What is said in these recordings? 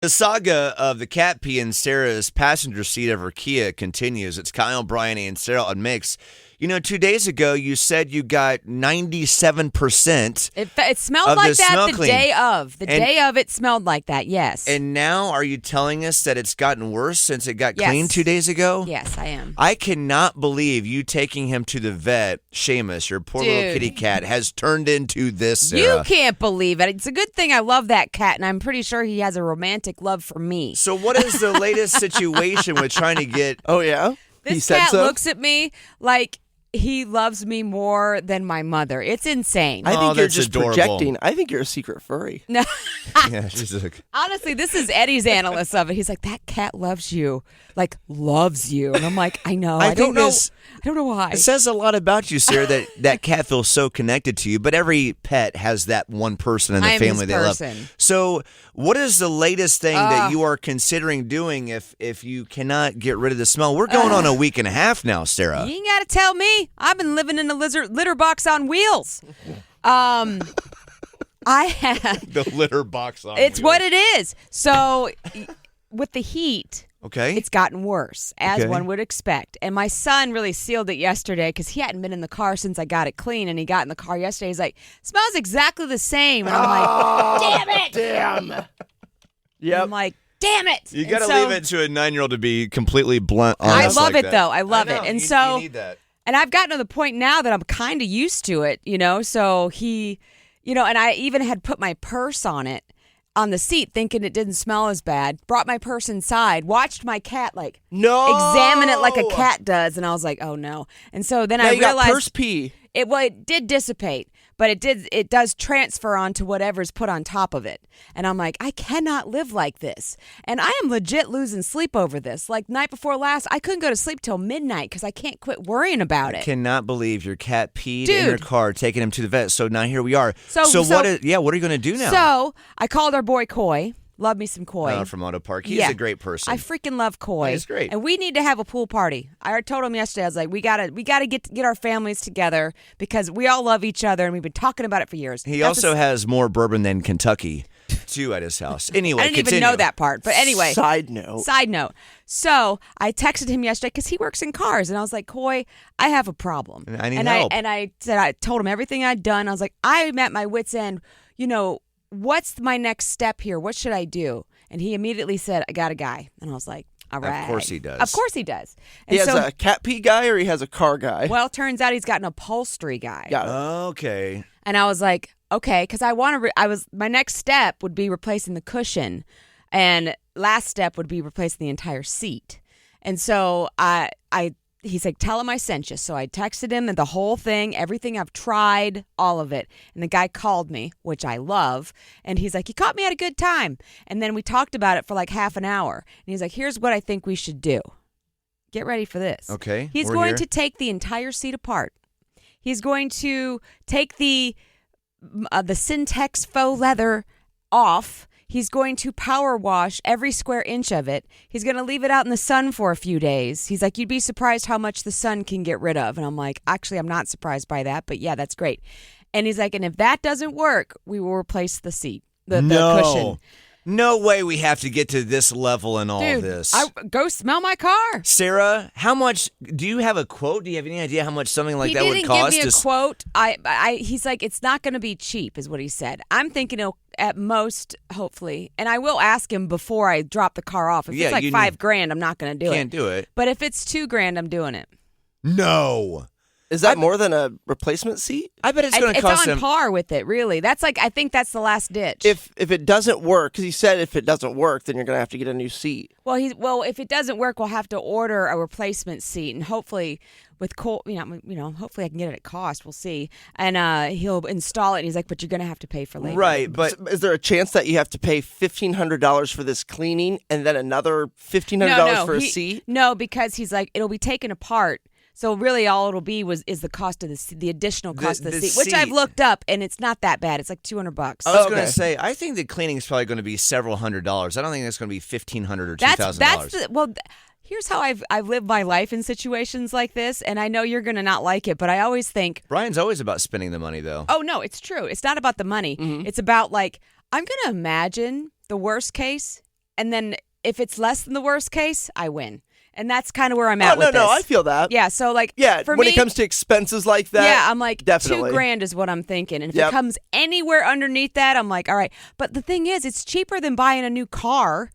The saga of the cat pee in Sarah's passenger seat of her Kia continues. It's Kyle, Brian, and Sarah on Mix. 2 days ago, you said you got 97%. It smelled of like the that smell the clean. day of. The And- day of it smelled like that, yes. And now are you telling us that it's gotten worse since it got Yes. cleaned 2 days ago? Yes, I am. I cannot believe you taking him to the vet, Seamus, your poor little Dude. kitty cat, has turned into this, Sarah. You can't believe it. It's a good thing I love that cat, and I'm pretty sure he has a romantic love for me. So what is the latest situation with trying to get... Oh, yeah? He This said cat so? looks at me like he loves me more than my mother. It's insane. I Oh, think you're that's just adorable. projecting. I think you're a secret furry. No. Yeah, she's like... Honestly, this is Eddie's analyst of it. He's like, that cat loves you. Like, loves you. And I'm like, I know. I don't think know. this- I don't know why. It says a lot about you, Sarah, that cat feels so connected to you. But every pet has that one person in the I am family his they person. love. So, what is the latest thing that you are considering doing if you cannot get rid of the smell? We're going on a week and a half now, Sarah. You ain't got to tell me. I've been living in a litter box on wheels. I have. The litter box on. It's what it is. So, with the heat, Okay. it's gotten worse, as Okay. one would expect. And my son really sealed it yesterday because he hadn't been in the car since I got it clean. And he got in the car yesterday. He's like, smells exactly the same. And I'm like, damn it. Damn. Yep. I'm like, damn it. You And got to so- leave it to a 9-year-old to be completely blunt. I honest love like it, that. though. I love I it. know. And You so, need that. and I've gotten to the point now that I'm kind of used to it, So he, and I even had put my purse on the seat thinking it didn't smell as bad. Brought my purse inside, watched my cat No. examine it like a cat does, and I was like, oh no. And so then Now I you got realized purse pee. it did dissipate, but it does transfer onto whatever's put on top of it. And I'm like, I cannot live like this. And I am legit losing sleep over this. Like night before last, I couldn't go to sleep till midnight because I can't quit worrying about it. Cannot believe your cat peed in your Dude. car, taking him to the vet. So now here we are. So what are you going to do now? So I called our boy Coy. Love me some Coy. From Auto Park. He's Yeah. a great person. I freaking love Coy. He's great. And we need to have a pool party. I told him yesterday, I was like, we gotta get our families together because we all love each other and we've been talking about it for years. He That's also has more bourbon than Kentucky, too, at his house. Anyway, I didn't continue. even know that part. But anyway. Side note. Side note. So I texted him yesterday because he works in cars, and I was like, "Coy, I have a problem. I need and help." I told him everything I'd done. I was like, I'm at my wit's end. What's my next step here? What should I do? And he immediately said, I got a guy. And I was like, all right. Of course he does. Of course he does. He And has so, a cat pee guy or he has a car guy? well, turns out he's got an upholstery guy. Got it. Okay. And I was like, okay, because my next step would be replacing the cushion, and last step would be replacing the entire seat. And so he's like, tell him I sent you. So I texted him and the whole thing, everything I've tried, all of it. And the guy called me, which I love. And he's like, you caught me at a good time. And then we talked about it for like half an hour. And he's like, here's what I think we should do. Get ready for this. Okay, He's we're going here. to take the entire seat apart. He's going to take the Syntex faux leather off. He's going to power wash every square inch of it. He's going to leave it out in the sun for a few days. He's like, you'd be surprised how much the sun can get rid of. And I'm like, actually, I'm not surprised by that, but yeah, that's great. And he's like, and if that doesn't work, we will replace the seat, the cushion. No way we have to get to this level in all Dude, this. go smell my car. Sarah, how much do you have a quote? Do you have any idea how much something like He that would didn't cost? give me a quote. He's like, it's not going to be cheap, is what he said. I'm thinking at most, hopefully, and I will ask him before I drop the car off. If Yeah, it's like you $5,000, I'm not going to do it. Can't do it. But if it's $2,000, I'm doing it. No. Is that more than a replacement seat? I bet it's going to cost It's on him. par with it, really. That's like, I think that's the last ditch. If it doesn't work, because he said if it doesn't work, then you're going to have to get a new seat. Well, if it doesn't work, we'll have to order a replacement seat, and hopefully, with hopefully I can get it at cost. We'll see, and he'll install it. And he's like, but you're going to have to pay for labor. Right, but Is there a chance that you have to pay $1,500 for this cleaning and then another $1,500 for a seat? No, because he's like, it'll be taken apart. So really, all it'll be is the cost of the additional cost of the seat, which I've seat. looked up, and it's not that bad. It's like $200. I was going Okay. to say, I think the cleaning is probably going to be several $100s. I don't think it's going to be $1,500 or $2,000. Here's how I've lived my life in situations like this, and I know you're going to not like it, but I always think, Brian's always about spending the money, though. oh no, it's true. It's not about the money. Mm-hmm. It's about like I'm going to imagine the worst case and then if it's less than the worst case, I win. And that's kind of where I'm at with this. No, I feel that. Yeah, so like for when me, it comes to expenses like that, yeah, I'm like definitely. $2,000 is what I'm thinking. And if Yep. it comes anywhere underneath that, I'm like, all right. But the thing is, it's cheaper than buying a new car,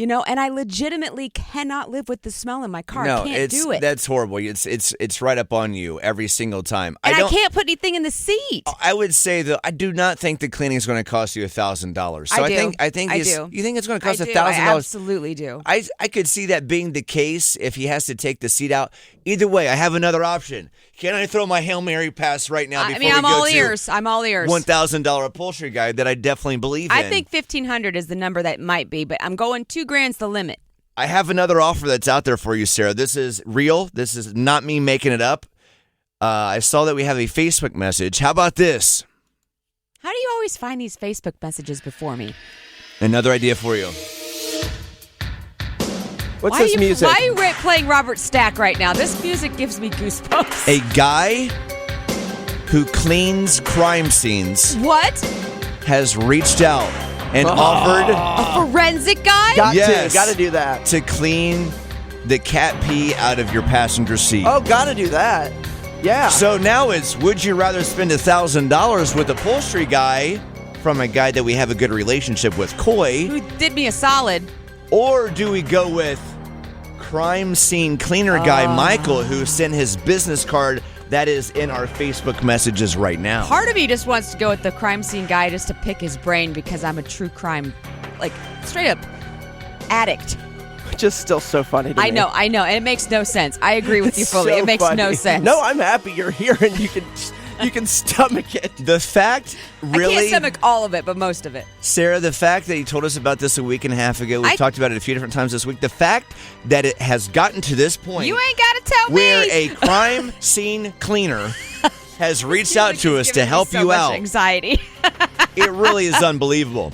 and I legitimately cannot live with the smell in my car. I can't do it. That's horrible. It's right up on you every single time. And I can't put anything in the seat. I would say though, I do not think the cleaning is going to cost you $1,000. So I do. I think I do. You think it's going to cost I do. $1,000? I absolutely do. I could see that being the case if he has to take the seat out. Either way, I have another option. Can I throw my Hail Mary pass right now? Before I'm we go all to ears. I'm all ears. $1,000 upholstery guy that I definitely believe in. I think $1,500 is the number that might be, but I'm going $2,000's the limit. I have another offer that's out there for you, Sarah. This is real. This is not me making it up. I saw that we have a Facebook message. How about this? How do you always find these Facebook messages before me? Another idea for you. What's this music? Why are you playing Robert Stack right now? This music gives me goosebumps. A guy who cleans crime scenes What? has reached out and offered A forensic guy? Got Yes. to do that. to clean the cat pee out of your passenger seat. Oh, got to do that. Yeah. So now it's, would you rather spend $1,000 with a upholstery guy from a guy that we have a good relationship with, Coy, Who did me a solid? or do we go with crime scene cleaner guy Michael, who sent his business card that is in our Facebook messages right now? Part of me just wants to go with the crime scene guy just to pick his brain because I'm a true crime, like, straight up addict. Just still so funny to me. I know, and it makes no sense. I agree with you It's fully. so It makes no funny. sense. No, I'm happy you're here and you can stomach it. The fact, I really, can't stomach all of it, but most of it. Sarah, the fact that you told us about this a week and a half ago, we've talked about it a few different times this week, the fact that it has gotten to this point You ain't got to tell where me. a crime scene cleaner has reached out to us to Giving me help so you much out, Anxiety. it really is unbelievable.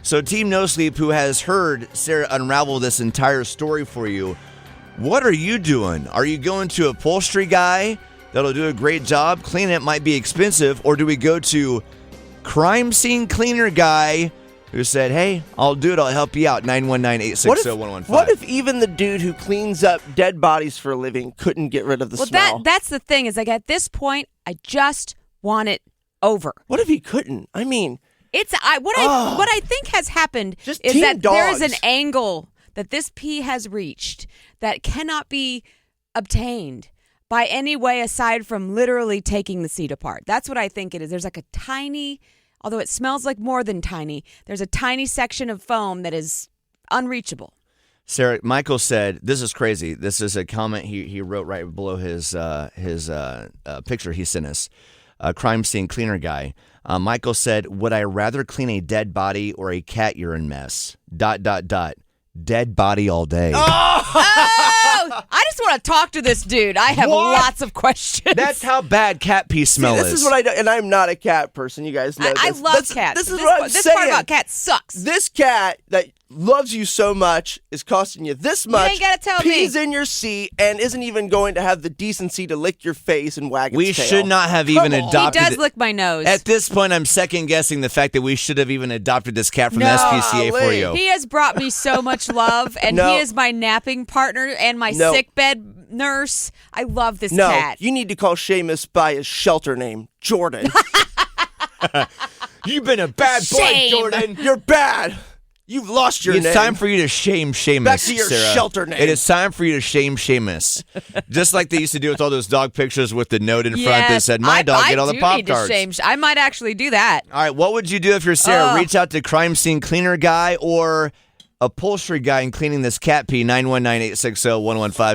So Team No Sleep, who has heard Sarah unravel this entire story for you, what are you doing? Are you going to a upholstery guy that'll do a great job? Cleaning it might be expensive. Or do we go to crime scene cleaner guy who said, hey, I'll do it. I'll help you out. 919-860-1015. What if even the dude who cleans up dead bodies for a living couldn't get rid of the smell? That's the thing is, like, at this point, I just want it over. What if he couldn't? I mean, What I think has happened Just is team that there is an dogs. angle that this pee has reached that cannot be obtained by any way aside from literally taking the seat apart. That's what I think it is. There's like a tiny, although it smells like more than tiny, there's a tiny section of foam that is unreachable. Sarah, Michael said, this is crazy. This is a comment he wrote right below his picture he sent us. Crime scene cleaner guy. Michael said, would I rather clean a dead body or a cat urine mess? ... Dead body all day. Oh, I just want to talk to this dude. I have What? lots of questions. That's how bad cat pee smell this is what I do, and I'm not a cat person. You guys know I this. love cats. This is what I'm this saying. part about cats sucks. This cat that loves you so much is costing you this much. ain't gotta tell me. pees in your seat and isn't even going to have the decency to lick your face and wag its We tail. should not have even Come on. adopted He does lick my nose. At this point, I'm second guessing the fact that we should have even adopted this cat from the No. SPCA for Golly. you. He has brought me so much love, and No. he is my napping partner and my No. sick bed nurse. I love this No, cat. you need to call Seamus by his shelter name, Jordan. You've been a bad Shame. Jordan, you're bad. You've lost your It's name. time for you to shame Seamus. Back to your Sarah. shelter name. It is time for you to shame Seamus. Just like they used to do with all those dog pictures with the note in front that Yes, said, my dog, get all the I do Pop need to Tarts. shame. I might actually do that. All right, what would you do if you're Sarah? Ugh. Reach out to crime scene cleaner guy or upholstery guy and cleaning this cat pee, 919-860-1015.